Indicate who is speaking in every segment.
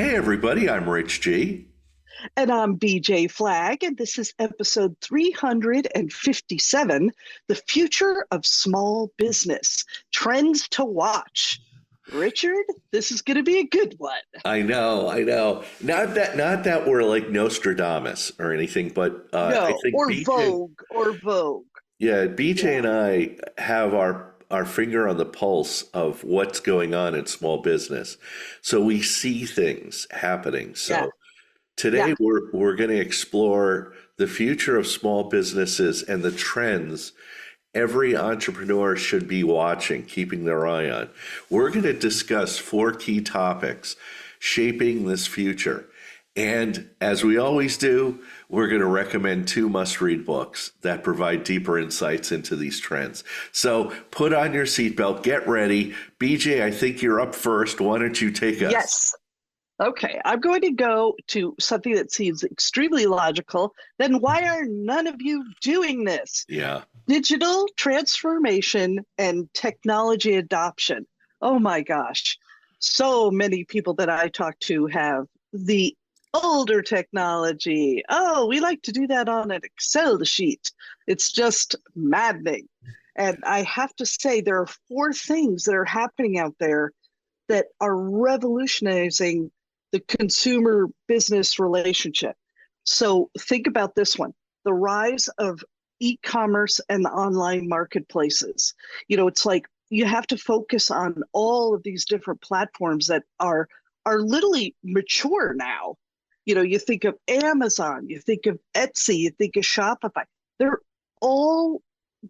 Speaker 1: Hey, everybody, I'm Rich G.
Speaker 2: And I'm BJ Flagg, and this is episode 357, The Future of Small Business, Trends to Watch. Richard, this is going to be a good one.
Speaker 1: I know. Not that we're like Nostradamus or anything, but I
Speaker 2: No,
Speaker 1: think
Speaker 2: or
Speaker 1: BJ,
Speaker 2: Vogue.
Speaker 1: yeah, BJ
Speaker 2: Yeah,
Speaker 1: and I have our finger on the pulse of what's going on in small business. So we see things happening.
Speaker 2: yeah,
Speaker 1: So
Speaker 2: yeah,
Speaker 1: today we're going to explore the future of small businesses and the trends every entrepreneur should be watching, keeping their eye on. We're going to discuss four key topics shaping this future. And as we always do, we're going to recommend two must read books that provide deeper insights into these trends. So put on your seatbelt, get ready. BJ, I think you're up first. Why don't you take us?
Speaker 2: yes. Okay, I'm going to go to something that seems extremely logical. Then why are none of you doing this?
Speaker 1: Yeah.
Speaker 2: Digital transformation and technology adoption. Oh my gosh. So many people that I talk to have the older technology. Oh, we like to do that on an Excel sheet. It's just maddening. And I have to say, there are four things that are happening out there that are revolutionizing the consumer business relationship. So think about this one, the rise of e-commerce and the online marketplaces. It's like you have to focus on all of these different platforms that are literally mature now. You think of Amazon, you think of Etsy, you think of Shopify. They're all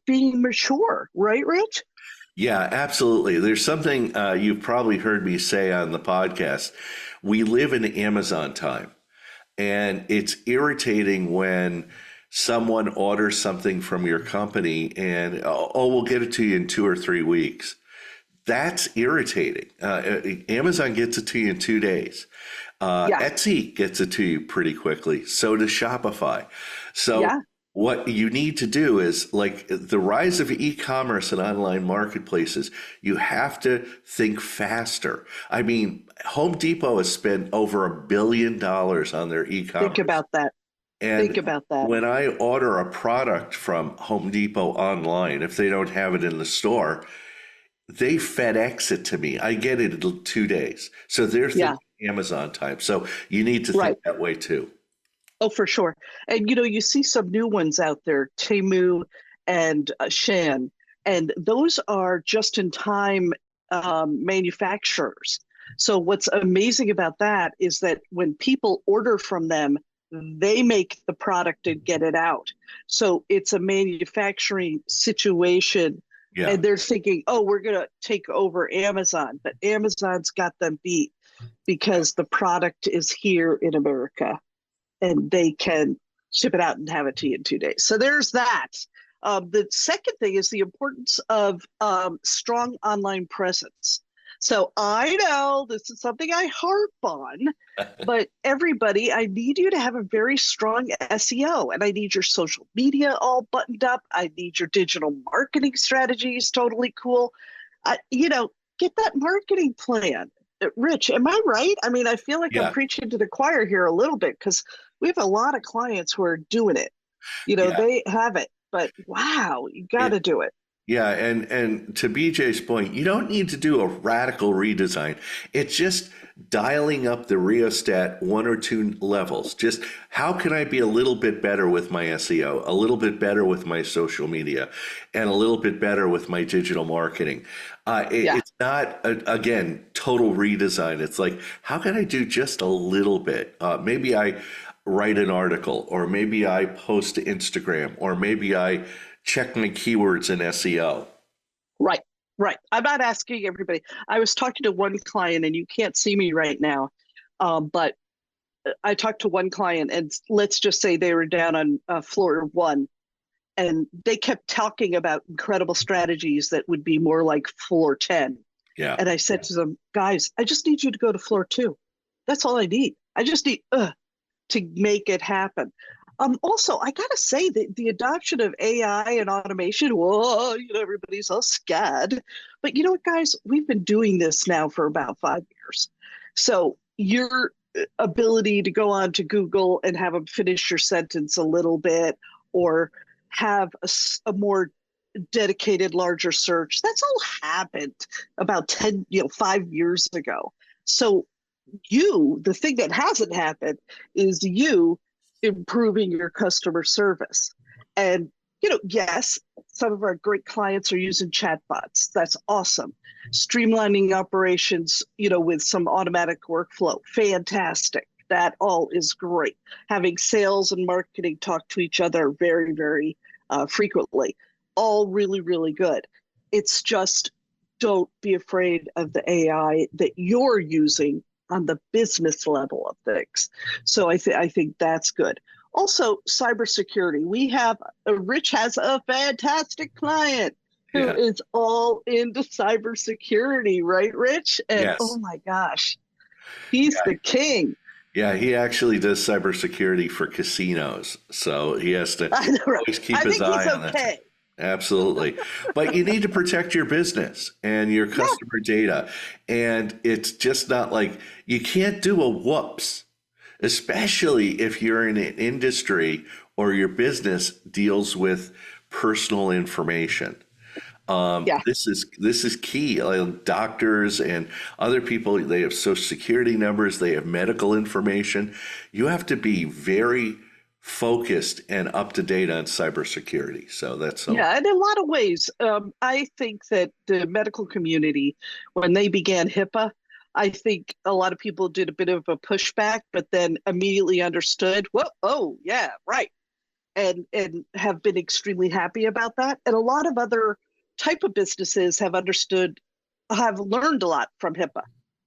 Speaker 2: being mature, right, Rich?
Speaker 1: Yeah, absolutely. There's something you've probably heard me say on the podcast. We live in Amazon time, and it's irritating when someone orders something from your company and, oh, we'll get it to you in 2 or 3 weeks. That's irritating. Amazon gets it to you in 2 days.
Speaker 2: Yeah,
Speaker 1: Etsy gets it to you pretty quickly. So does Shopify. So
Speaker 2: yeah,
Speaker 1: what you need to do is like the rise of e-commerce and online marketplaces, you have to think faster. I mean, Home Depot has spent over $1 billion on their
Speaker 2: think
Speaker 1: e-commerce.
Speaker 2: about that. Think
Speaker 1: And
Speaker 2: about that.
Speaker 1: when I order a product from Home Depot online, if they don't have it in the store, they FedEx it to me. I get it in 2 days. So they're
Speaker 2: Yeah,
Speaker 1: thinking Amazon time. So you need to think
Speaker 2: right.
Speaker 1: that way too.
Speaker 2: Oh, for sure. And you see some new ones out there, Temu and Shan, and those are just-in-time manufacturers. So what's amazing about that is that when people order from them, they make the product and get it out. So it's a manufacturing situation,
Speaker 1: Yeah.
Speaker 2: and they're thinking, "Oh, we're going to take over Amazon," but Amazon's got them beat because the product is here in America and they can ship it out and have it to you in 2 days. So there's that. The second thing is the importance of strong online presence. So I know this is something I harp on, but everybody, I need you to have a very strong SEO, and I need your social media all buttoned up. I need your digital marketing strategies totally cool. Get that marketing plan. Rich, am I right? I mean, I feel like I'm
Speaker 1: Yeah.
Speaker 2: preaching to the choir here a little bit because we have a lot of clients who are doing it.
Speaker 1: Yeah.
Speaker 2: They have it, but wow, you got
Speaker 1: It,
Speaker 2: to do it.
Speaker 1: Yeah, and to BJ's point, you don't need to do a radical redesign. It's just dialing up the rheostat one or two levels. Just how can I be a little bit better with my SEO, a little bit better with my social media, and a little bit better with my digital marketing.
Speaker 2: Yeah,
Speaker 1: It's not, again, total redesign. It's like, how can I do just a little bit? Maybe I write an article, or maybe I post to Instagram, or maybe I check my keywords in SEO.
Speaker 2: right, right. I'm not asking everybody. I was talking to one client, and you can't see me right now, but I talked to one client, and let's just say they were down on floor one, and they kept talking about incredible strategies that would be more like floor 10.
Speaker 1: Yeah.
Speaker 2: And I said to them, guys, I just need you to go to floor two. That's all I need. I just need to make it happen. Also, I gotta say that the adoption of AI and automation, whoa, everybody's all scared. But you know what, guys? We've been doing this now for about 5 years. So ability to go on to Google and have them finish your sentence a little bit, or have a more dedicated, larger search. That's all happened about 10, 5 years ago. So the thing that hasn't happened is you improving your customer service. And, yes, some of our great clients are using chatbots. That's awesome. Streamlining operations, with some automatic workflow. Fantastic. That all is great. Having sales and marketing talk to each other very, very frequently. All really, really good. It's just, don't be afraid of the AI that you're using on the business level of things. So I think that's good. Also, cybersecurity. Rich has a fantastic client who
Speaker 1: Yeah.
Speaker 2: is all into cybersecurity, right, Rich? And oh
Speaker 1: Yes.
Speaker 2: my gosh, he's the king.
Speaker 1: Yeah, he actually does cybersecurity for casinos, so he has to
Speaker 2: I know, right?
Speaker 1: always keep
Speaker 2: I
Speaker 1: his
Speaker 2: think he's
Speaker 1: eye on that.
Speaker 2: okay.
Speaker 1: Absolutely. But you need to protect your business and your
Speaker 2: Yeah,
Speaker 1: customer data. And it's just not like you can't do a whoops, especially if you're in an industry or your business deals with personal information.
Speaker 2: yeah.
Speaker 1: This is key. Like doctors and other people, they have social security numbers, they have medical information. You have to be very focused and up to date on cybersecurity. So that's so
Speaker 2: Yeah, in a lot of ways, I think that the medical community, when they began HIPAA, I think a lot of people did a bit of a pushback, but then immediately understood, well, oh, yeah, right, and have been extremely happy about that. And a lot of other type of businesses have learned a lot from HIPAA,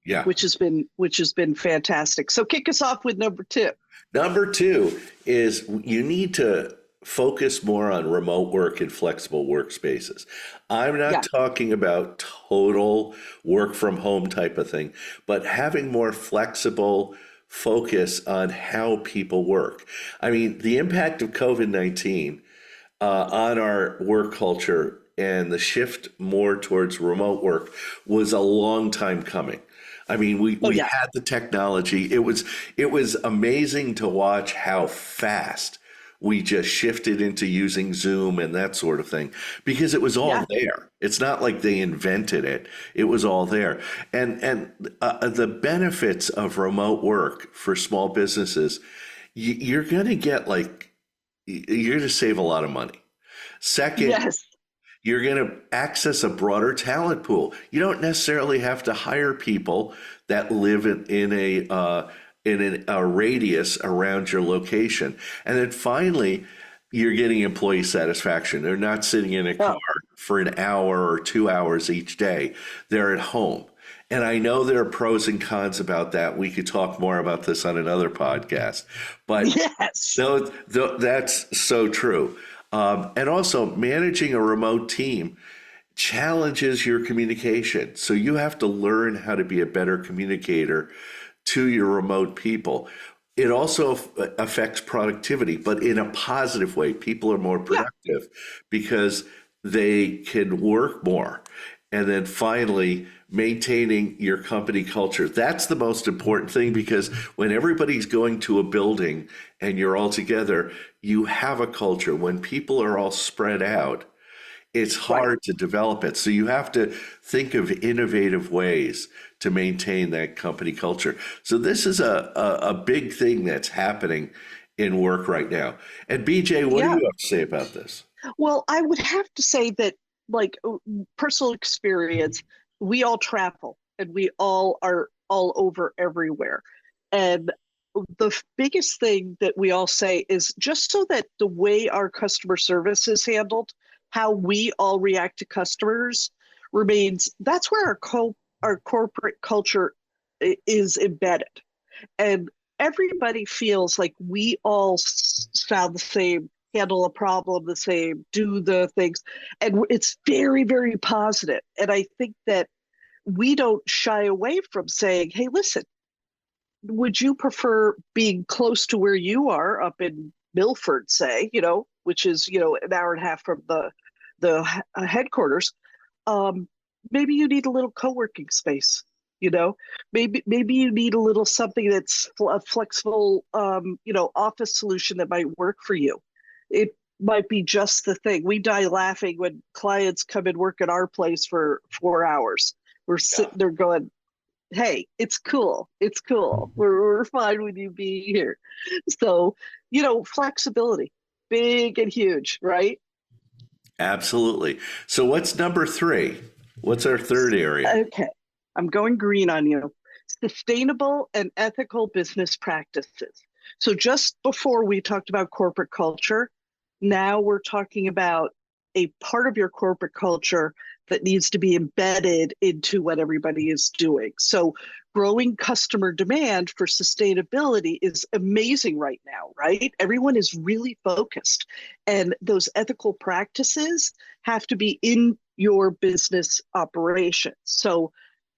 Speaker 1: yeah.
Speaker 2: which has been fantastic. So kick us off with number two.
Speaker 1: Number two is you need to focus more on remote work and flexible workspaces. I'm not
Speaker 2: Yeah,
Speaker 1: talking about total work from home type of thing, but having more flexible focus on how people work. I mean, the impact of COVID-19 on our work culture and the shift more towards remote work was a long time coming. I mean, we,
Speaker 2: oh
Speaker 1: we
Speaker 2: yeah,
Speaker 1: had the technology. It was amazing to watch how fast we just shifted into using Zoom and that sort of thing because it was all
Speaker 2: yeah,
Speaker 1: there. It's not like they invented it. It was all there. And the benefits of remote work for small businesses, you're going to get like you're going to save a lot of money. Second,
Speaker 2: yes,
Speaker 1: you're going to access a broader talent pool. You don't necessarily have to hire people that live in a radius around your location. And then finally, you're getting employee satisfaction. They're not sitting in a car
Speaker 2: oh,
Speaker 1: for an hour or 2 hours each day. They're at home. And I know there are pros and cons about that. We could talk more about this on another podcast. But
Speaker 2: yes,
Speaker 1: no, that's so true. And also, managing a remote team challenges your communication. So you have to learn how to be a better communicator to your remote people. It also affects productivity, but in a positive way. People are more
Speaker 2: yeah,
Speaker 1: productive because they can work more. And then finally, maintaining your company culture. That's the most important thing because when everybody's going to a building and you're all together, you have a culture. When people are all spread out, it's
Speaker 2: right.
Speaker 1: hard to develop it. So you have to think of innovative ways to maintain that company culture. So this is a big thing that's happening in work right now. And BJ, what do
Speaker 2: Yeah.
Speaker 1: you have to say about this?
Speaker 2: Well, I would have to say that, like, personal experience, we all travel and we all are all over everywhere. And the biggest thing that we all say is just so that the way our customer service is handled, how we all react to customers remains, that's where our corporate culture is embedded. And everybody feels like we all sound the same, handle a problem the same, do the things, and it's very, very positive. And I think that we don't shy away from saying, hey, listen, would you prefer being close to where you are up in Milford, say, which is, an hour and a half from the headquarters? um, Maybe you need a little co-working space. You know, maybe you need a little something that's a flexible, office solution that might work for you. It might be just the thing. We die laughing when clients come and work at our place for 4 hours. We're
Speaker 1: Yeah.
Speaker 2: sitting there going, hey, it's cool. It's cool. We're fine with you being here. So, flexibility, big and huge, right?
Speaker 1: Absolutely. So what's number three? What's our third area?
Speaker 2: Okay, I'm going green on you. Sustainable and ethical business practices. So just before we talked about corporate culture, now we're talking about a part of your corporate culture that needs to be embedded into what everybody is doing. So growing customer demand for sustainability is amazing right now, right? Everyone is really focused, and those ethical practices have to be in your business operation. So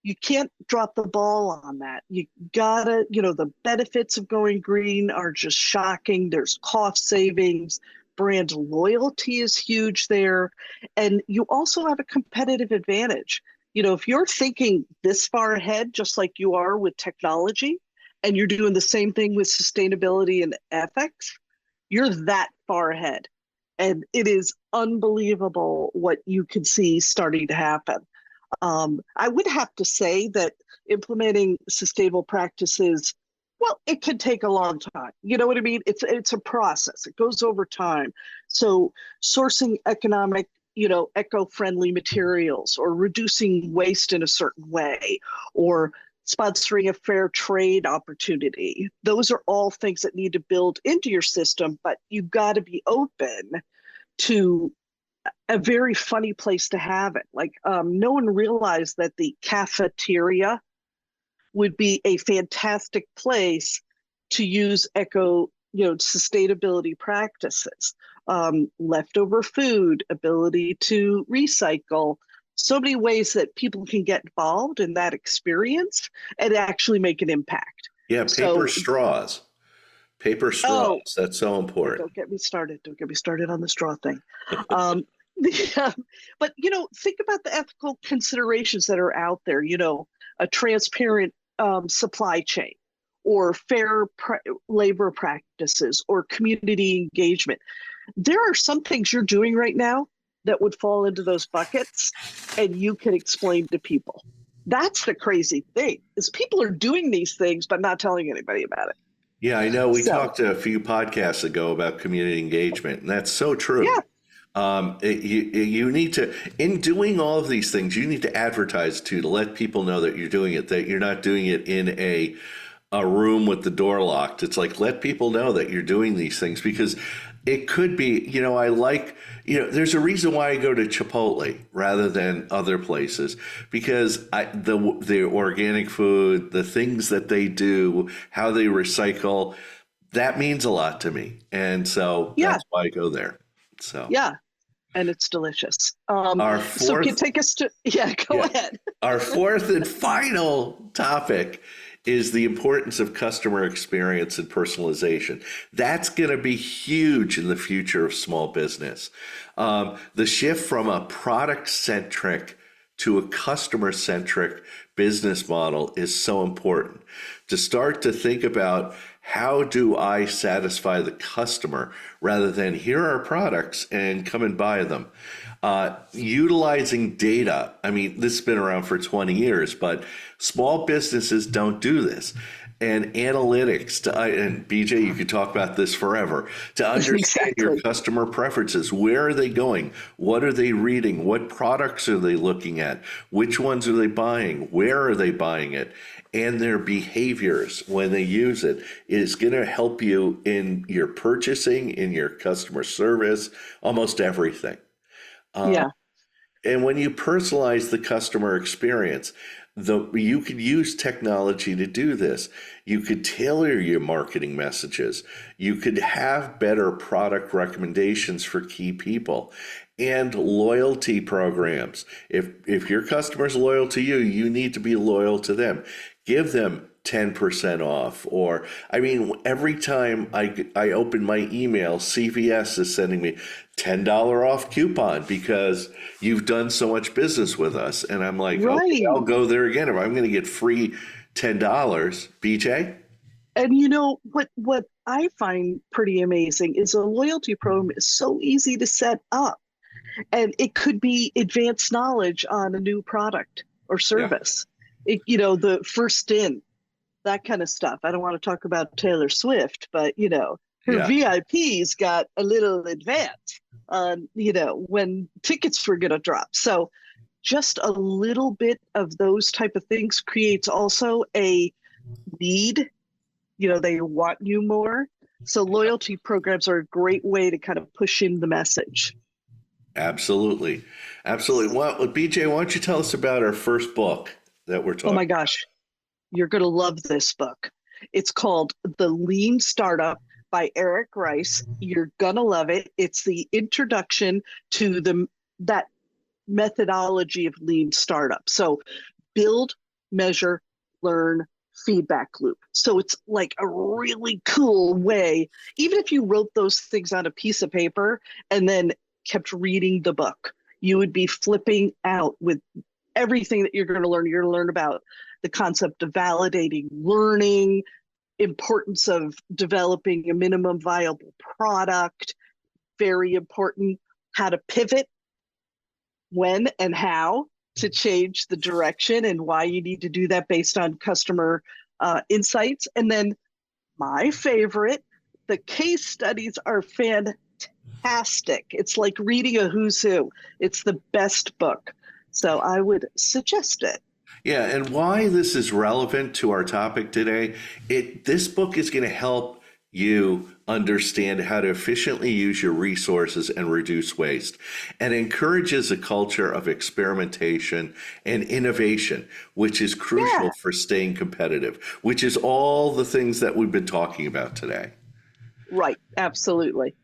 Speaker 2: you can't drop the ball on that. You gotta, the benefits of going green are just shocking. There's cost savings, brand loyalty is huge there. And you also have a competitive advantage. If you're thinking this far ahead, just like you are with technology, and you're doing the same thing with sustainability and ethics, you're that far ahead. And it is unbelievable what you can see starting to happen. I would have to say that implementing sustainable practices, well, it can take a long time. You know what I mean? It's a process. It goes over time. So sourcing economic, eco-friendly materials, or reducing waste in a certain way, or sponsoring a fair trade opportunity. Those are all things that need to build into your system, but you've got to be open to a very funny place to have it. Like, no one realized that the cafeteria would be a fantastic place to use sustainability practices. Leftover food, ability to recycle, so many ways that people can get involved in that experience and actually make an impact.
Speaker 1: Yeah, paper
Speaker 2: So,
Speaker 1: straws. Paper
Speaker 2: oh,
Speaker 1: straws. That's so important.
Speaker 2: don't get me started. Don't get me started on the straw thing. Um, but think about the ethical considerations that are out there. A transparent supply chain, or labor practices, or community engagement. There are some things you're doing right now that would fall into those buckets, and you can explain to people. That's the crazy thing, is people are doing these things but not telling anybody about it.
Speaker 1: Yeah, I know. We
Speaker 2: So
Speaker 1: talked a few podcasts ago about community engagement, and that's so true.
Speaker 2: yeah,
Speaker 1: You need to, in doing all of these things, you need to advertise to let people know that you're doing it, that you're not doing it in a room with the door locked. It's like, let people know that you're doing these things, because it could be, there's a reason why I go to Chipotle rather than other places, because the organic food, the things that they do, how they recycle, that means a lot to me. And so
Speaker 2: yeah,
Speaker 1: that's why I go there. So
Speaker 2: yeah, and it's delicious.
Speaker 1: our
Speaker 2: So can you
Speaker 1: fourth,
Speaker 2: take us to, yeah, go
Speaker 1: yeah,
Speaker 2: ahead.
Speaker 1: our fourth and final topic is the importance of customer experience and personalization. That's going to be huge in the future of small business. The shift from a product centric to a customer centric business model is so important. To start to think about, how do I satisfy the customer, rather than here are products and come and buy them. Utilizing data. I mean, this has been around for 20 years, but small businesses don't do this. And analytics, and BJ, you could talk about this forever, to understand your
Speaker 2: Exactly.
Speaker 1: customer preferences. Where are they going? What are they reading? What products are they looking at? Which ones are they buying? Where are they buying it? And their behaviors when they use it is going to help you in your purchasing, in your customer service, almost everything.
Speaker 2: Yeah.
Speaker 1: And when you personalize the customer experience, you could use technology to do this. You could tailor your marketing messages. You could have better product recommendations for key people, and loyalty programs. If your customer's loyal to you, you need to be loyal to them. Give them 10% off. Or, I mean, every time I open my email, CVS is sending me $10 off coupon because you've done so much business with us. And I'm like, okay,
Speaker 2: Right.
Speaker 1: I'll go there again if I'm going to get free $10. BJ?
Speaker 2: And you know what I find pretty amazing is a loyalty program is so easy to set up. And it could be advanced knowledge on a new product or
Speaker 1: Yeah.
Speaker 2: service. The first in, that kind of stuff. I don't want to talk about Taylor Swift, but her
Speaker 1: Yeah.
Speaker 2: VIPs got a little advance on, when tickets were going to drop. So just a little bit of those type of things creates also a need. They want you more. So loyalty programs are a great way to kind of push in the message.
Speaker 1: Absolutely. Absolutely. Well, BJ, why don't you tell us about our first book that we're
Speaker 2: Oh
Speaker 1: talking
Speaker 2: my gosh, you're going to love this book. It's called The Lean Startup by Ries. You're going to love it. It's the introduction to that methodology of lean startup. So build, measure, learn, feedback loop. So it's like a really cool way, even if you wrote those things on a piece of paper and then kept reading the book, you would be flipping out with everything that you're going to learn. You're going to learn about the concept of validating learning, importance of developing a minimum viable product, very important, how to pivot, when and how to change the direction and why you need to do that based on customer insights. And then my favorite, the case studies are fantastic. It's like reading a who's who. It's the best book. So I would suggest it.
Speaker 1: Yeah, and why this is relevant to our topic today, this book is going to help you understand how to efficiently use your resources and reduce waste, and encourages a culture of experimentation and innovation, which is crucial
Speaker 2: Yeah.
Speaker 1: for staying competitive, which is all the things that we've been talking about today.
Speaker 2: Right. Absolutely.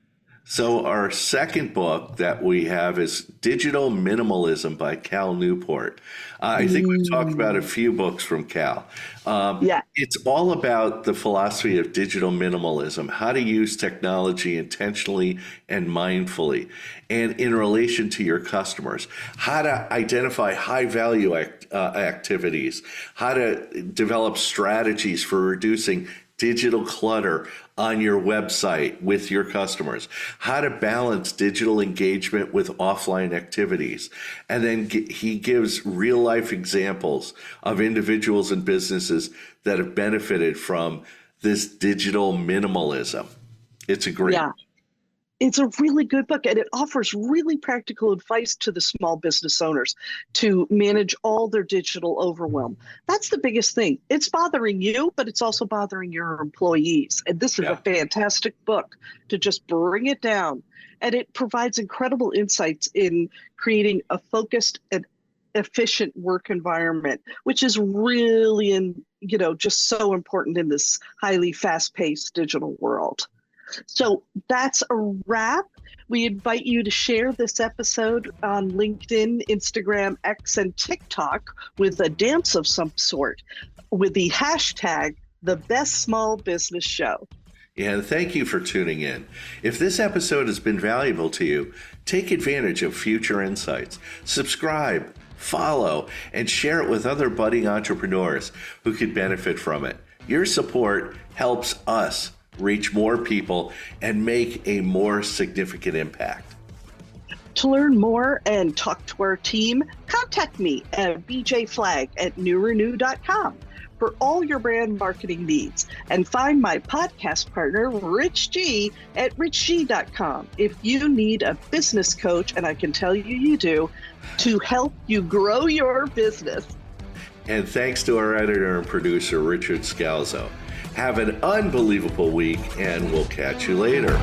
Speaker 1: So our second book that we have is Digital Minimalism by Cal Newport. I think we've talked about a
Speaker 2: Mm,
Speaker 1: few books from Cal.
Speaker 2: yeah.
Speaker 1: It's all about the philosophy of digital minimalism, how to use technology intentionally and mindfully, and in relation to your customers, how to identify high value activities, how to develop strategies for reducing digital clutter on your website with your customers, how to balance digital engagement with offline activities. And then he gives real life examples of individuals and businesses that have benefited from this digital minimalism. It's a great.
Speaker 2: Yeah. It's a really good book and it offers really practical advice to the small business owners to manage all their digital overwhelm. That's the biggest thing. It's bothering you, but it's also bothering your employees. And this is a
Speaker 1: Yeah.
Speaker 2: fantastic book to just bring it down. And it provides incredible insights in creating a focused and efficient work environment, which is really just so important in this highly fast-paced digital world. So that's a wrap. We invite you to share this episode on LinkedIn, Instagram, X, and TikTok with a dance of some sort with the hashtag the best small business show.
Speaker 1: And thank you for tuning in. If this episode has been valuable to you, take advantage of future insights. Subscribe, follow, and share it with other budding entrepreneurs who could benefit from it. Your support helps us reach more people and make a more significant impact.
Speaker 2: To learn more and talk to our team, contact me at bjflag@newrenew.com for all your brand marketing needs, and find my podcast partner, Rich G, at richg.com if you need a business coach, and I can tell you do, to help you grow your business.
Speaker 1: And thanks to our editor and producer, Richard Scalzo. Have an unbelievable week, and we'll catch you later.